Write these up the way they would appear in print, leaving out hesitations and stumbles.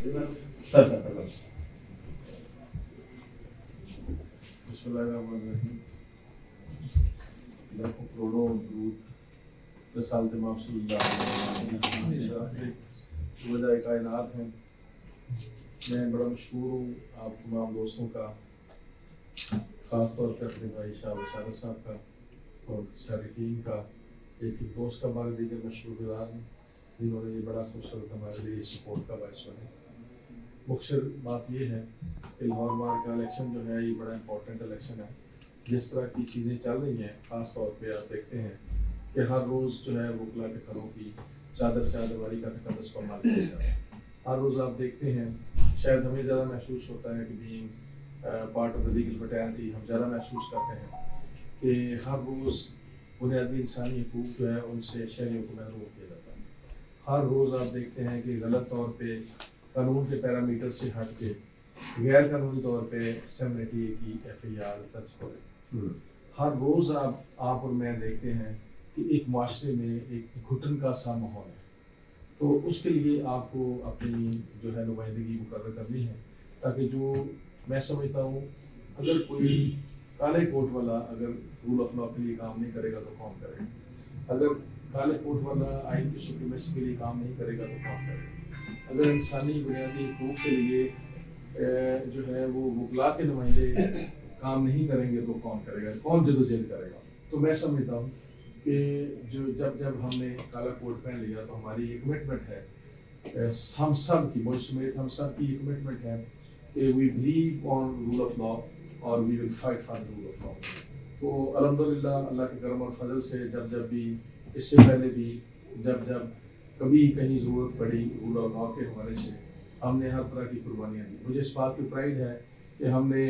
बिस्मिल्लाहिर्रहमानिर्रहीम। लाखों करोड़ों दुरूद रसालत इमाम सल्लल्लाहु अलैहि वसल्लम वजह कायनात हैं। मैं बड़ा मशहूर हूँ आप तमाम दोस्तों का, ख़ास तौर पर अपने भाई शाह बशारत साहब का और सारी टीम का, एक दोस्त का हमारे दीगर मशहूर गुजार हैं जिन्होंने ये बड़ा खूबसूरत हमारे लिए सपोर्ट का बायस बने। मुख्तर बात ये है कि लाहौर बार का इलेक्शन जो है ये बड़ा इंपॉर्टेंट इलेक्शन है। जिस तरह की चीज़ें चल रही हैं, ख़ास तौर पे आप देखते हैं कि हर रोज़ जो है वकला के घरों की चादरवारी का तकदस पर माल किया जा रहा है। हर रोज़ आप देखते हैं, शायद हमें ज़्यादा महसूस होता है कि being part of the legal fraternity हम ज़्यादा महसूस करते हैं कि हर रोज़ बुनियादी इंसानी हकूक़ जो है उनसे शहरियों को महरूम किया जाता है। हर रोज़ आप देखते हैं कि गलत तौर पे कानून के पैरामीटर से हट के गैर कानूनी तौर पे 780 की FIR दर्ज हो रही। हर रोज़ आप और मैं देखते हैं कि एक माशरे में एक घुटन का सा माहौल है। तो उसके लिए आपको अपनी जो है नुमाइंदगी मुकर्रर करनी है, ताकि जो मैं समझता हूँ अगर कोई काले कोट वाला अगर रूल ऑफ लॉ के लिए काम नहीं करेगा तो कौन करेगा? अगर काले कोट वाला आइन की सुप्रीमेसी के लिए काम नहीं करेगा तो कौन करेगा? अगर इंसानी बुनियादी हकूक़ के लिए जो है वो वकला के नुमाइंदे काम नहीं करेंगे तो कौन करेगा? कौन जदोजहद करेगा? तो मैं समझता हूँ कि जो जब हमने काला कोट पहन लिया तो हमारी ये कमिटमेंट है, हम सब की, मुझ समेत हम सब की ये कमिटमेंट है कि we believe on rule of law और we will fight for the rule of law. तो अल्हम्दुलिल्लाह अल्लाह के करम और फजल से जब भी, इससे पहले भी जब कभी कहीं ज़रूरत पड़ी रूल ऑफ लॉ के हवाले से, हमने हर तरह की कुर्बानियाँ दी। मुझे इस बात की प्राइड है कि हमने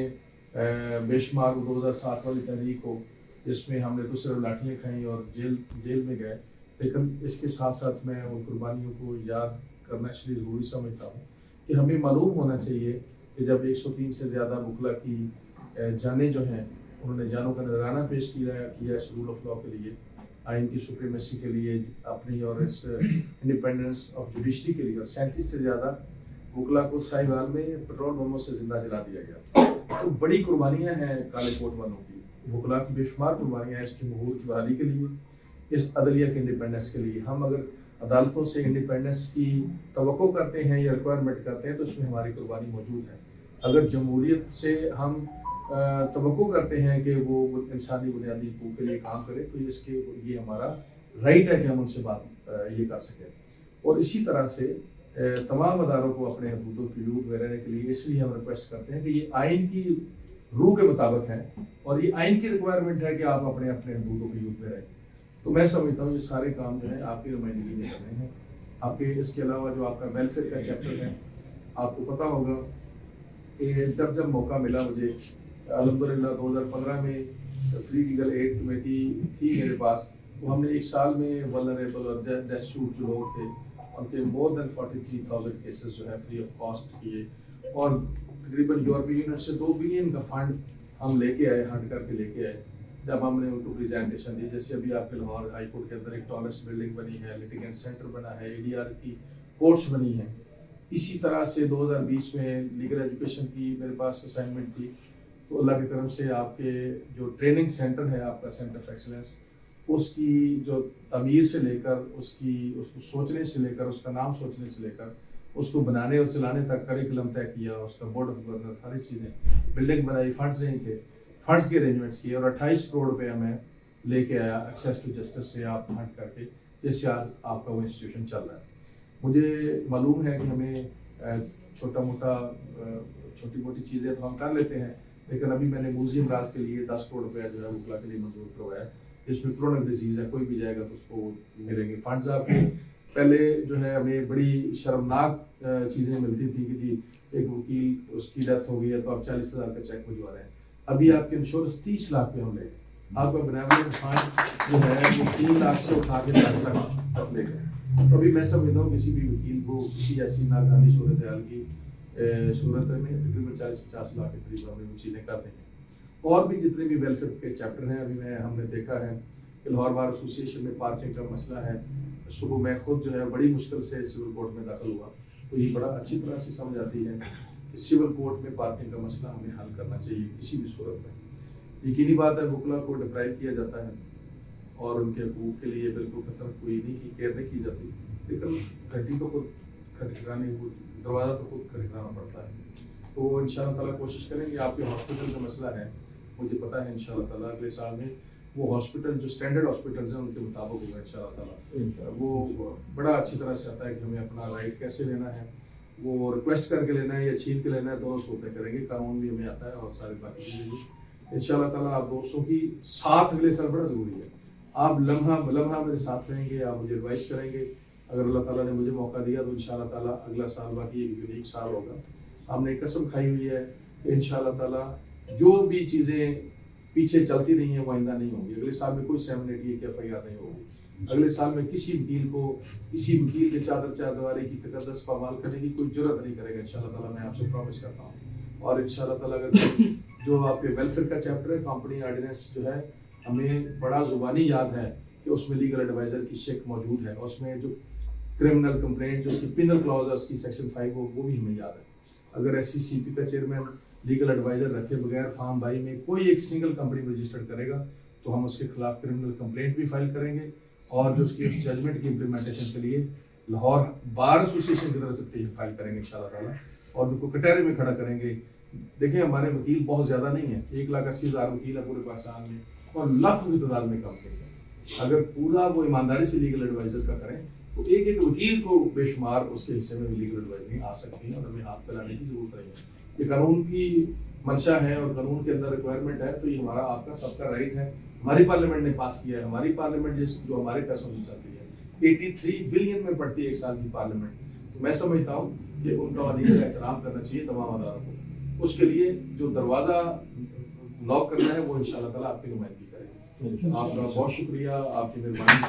बेशुमार 2007 वाली तहरीक को, जिसमें हमने तो सिर्फ लाठियाँ खाई और जेल में गए, लेकिन इसके साथ साथ मैं उन कुर्बानियों को याद करना इसलिए ज़रूरी समझता हूँ कि हमें मालूम होना चाहिए कि जब 103 से ज़्यादा वकला की जानें जो हैं उन्होंने जानों का नजराना पेश किया इस रूल ऑफ लॉ के लिए, आइन की सुप्रीमेसी के लिए अपनी, और इस इंडिपेंडेंस ऑफ जुडिशरी के लिए, और 37 से ज़्यादा वकला को साहिवाल में पेट्रोल बमों से जिंदा जला दिया गया। तो बड़ी कुर्बानियाँ हैं काले कोट वालों की, वकला की बेशुमार कुर्बानियाँ हैं इस जमहूर की बहाली के लिए, इस अदलिया के इंडिपेंडेंस के लिए। हम अगर अदालतों से इंडिपेंडेंस की तवक्को करते हैं या रिक्वायरमेंट करते हैं तो इसमें हमारी कुर्बानी मौजूद है। अगर जमहूरियत से हम तवक्को करते हैं कि वो इंसानी बुनियादी हकूक़ के लिए काम करे, तो ये हमारा राइट है कि हम उनसे बात ये कर सकें। और इसी तरह से तमाम अदारों को अपने हदूदों की रूह में रहने के लिए इसलिए हम रिक्वेस्ट करते हैं कि ये आइन की रूह के मुताबिक है और ये आइन की रिक्वायरमेंट है कि आप अपने हदूदों की रूह में रहें। तो मैं समझता हूँ ये सारे काम जो है आपकी नुमाइंदगी में करने हैं। आपके इसके अलावा जो आपका वेलफेयर का चैप्टर है, आपको पता होगा कि जब मौका मिला मुझे, अल्हम्दुलिल्लाह 2015 में फ्री लीगल एड कमेटी थी मेरे पास, तो हमने एक साल में वल्नरेबल और डेस्टिट्यूट जो लोग थे उनके मोर देन 43,000 केसेस जो है फ्री ऑफ कॉस्ट किए, और तकरीबन यूरोपीय यूनियन से 2 बिलियन का फंड हम लेके आए, हट करके लेके आए। जब हमने उनको प्रेजेंटेशन दी, जैसे अभी आपके लाहौर हाई कोर्ट के अंदर एक टॉलेस्ट बिल्डिंग बनी है, लिटिगेंट सेंटर बना है, ADR की कोर्ट्स बनी है। इसी तरह से 2020 में लीगल एजुकेशन की मेरे पास असाइनमेंट थी, तो अल्लाह की तरफ से आपके जो ट्रेनिंग सेंटर है आपका सेंटर ऑफ एक्सीलेंस, उसकी जो तमीर से लेकर उसको सोचने से लेकर, उसका नाम सोचने से लेकर उसको बनाने और चलाने तक करिकुलम तय किया, उसका बोर्ड ऑफ गवर्नर, सारी चीज़ें, बिल्डिंग बनाई, फंड्स नहीं थे, फंड्स के अरेंजमेंट्स किए, और 28 करोड़ रुपया मैं लेके आया एक्सेस टू जस्टिस से आप हट करके, जिससे आज आपका वो इंस्टीट्यूशन चल रहा है। मुझे मालूम है कि हमें छोटी मोटी चीज़ें तो हम कर लेते हैं, लेकिन अभी मैंने म्यूजियम राज के लिए 10 करोड़ रुपया जो है वकला के लिए मंजूर करवाया, जिसमें क्रोनिक डिजीज़ है, कोई भी जाएगा तो उसको मिलेंगे फंड्स आपके। पहले जो है हमें बड़ी शर्मनाक चीज़ें मिलती थी कि जी एक वकील उसकी डेथ हो गई है तो आप 40,000 का चेक भिजवा रहे हैं, अभी आपके इंश्योरेंस 30 लाख पे हम ले, आपका बेनेवोलेंट फंड जो है वो 3 लाख से उठा के 10 लाख तक ले गए। तो अभी मैं समझता हूँ किसी भी वकील को किसी ऐसी नाकानी सूरत हाल की सूरत में तकरीबन 40-50 लाख के करीब हमें वो चीज़ें कर देंगे। और भी जितने भी वेलफेयर के चैप्टर हैं, अभी हमने देखा है कि लाहौर बार एसोसिएशन में पार्किंग का मसला है। सुबह मैं खुद जो है बड़ी मुश्किल से सिविल कोर्ट में दाखिल हुआ, तो तो ये बड़ा अच्छी तरह से समझ आती है कि सिविल कोर्ट में पार्किंग का मसला हमें हल करना चाहिए किसी भी सूरत में। यकीनी बात है वकला को डिप्राइव किया जाता है और उनके हकूक़ के लिए बिल्कुल खत्म कोई नहीं की केयर नहीं की जाती, लेकिन घंटी तो खुद खटखटानी, दरवाज़ा तो खुद खटखटाना पड़ता है। तो इंशाअल्लाह ताला कोशिश करेंगे। आपके हॉस्पिटल का मसला है, मुझे पता है इंशाअल्लाह ताला अगले साल में वो हॉस्पिटल जो स्टैंडर्ड हॉस्पिटल्स हैं उनके मुताबिक होगा इंशाअल्लाह ताला। वो बड़ा अच्छी तरह से आता है कि हमें अपना राइट कैसे लेना है, वो रिक्वेस्ट करके लेना है या छीन के लेना है, दोनों सूरतें करेंगे। कानून भी हमें आता है और सारी बाकी चीज़ें भी इंशाअल्लाह ताला। आप दोस्तों की साथ अगले साल बड़ा ज़रूरी है। आप लम्हा मेरे साथ रहेंगे, आप मुझे एडवाइस करेंगे। अगर अल्लाह ताला ने मुझे मौका दिया तो इंशाअल्लाह ताला अगला साल बाकी एक यूनिक साल होगा। हमने कसम खाई हुई है कि इंशाअल्लाह ताला जो भी चीज़ें पीछे चलती रही हैं वो आइंदा नहीं होंगी। अगले साल में कोई 788 की FIR नहीं होगी। अगले साल में किसी वकील के चादर दीवारी की तकद्दस पामाल करने की कोई जरूरत नहीं करेगा इंशाअल्लाह ताला, मैं आपसे प्रॉमिस करता हूँ। और इंशाअल्लाह ताला अगर जो आपके वेलफेयर का चैप्टर है, कंपनी ऑर्डिनेंस जो है, हमें बड़ा ज़ुबानी याद है कि उसमें लीगल एडवाइज़र की शेक मौजूद है, उसमें जो क्रिमिनल कंप्लेंट जो उसकी पिनल क्लॉज है उसकी सेक्शन 5 वो भी हमें याद है। अगर SCCP का चेयरमैन लीगल एडवाइज़र रखे बगैर फार्म बाई में कोई एक सिंगल कंपनी में रजिस्टर्ड करेगा तो हम उसके खिलाफ क्रिमिनल कंप्लेंट भी फाइल करेंगे और जो उसकी उस जजमेंट की इम्प्लीमेंटेशन के लिए लाहौर बार एसोसिएशन की तरफ से पिटीशन फाइल करेंगे इंशाअल्लाह ताला और उनको कटहरे में खड़ा करेंगे। देखिए हमारे वकील बहुत ज़्यादा नहीं है, 1,80,000 वकील है पूरे पाकिस्तान में और लाखों की तादाद में कंपनीज हैं। अगर पूरा वो ईमानदारी से लीगल एडवाइज़र का करें तो एक एक वकील को बेशुमार उसके हिस्से में भी लीगल एडवाइजरी आ सकती है और हमें हाथ फैलाने की जरूरत नहीं है। ये कानून की मंशा है और कानून के अंदर रिक्वायरमेंट है, तो ये हमारा आपका सबका राइट है। हमारी पार्लियामेंट ने पास किया है, हमारी पार्लियामेंट जो हमारे पैसों से चलती है, 83 बिलियन में पड़ती है एक साल की पार्लियामेंट। तो मैं समझता हूँ कि उनका वलीद का एहतराम करना चाहिए तमाम अदारों को। उसके लिए जो दरवाज़ा लॉक करना है वो इंशाअल्लाह ताला आपकी नुमाइंदगी करेंगे। आपका बहुत शुक्रिया, आपकी मेहरबानी।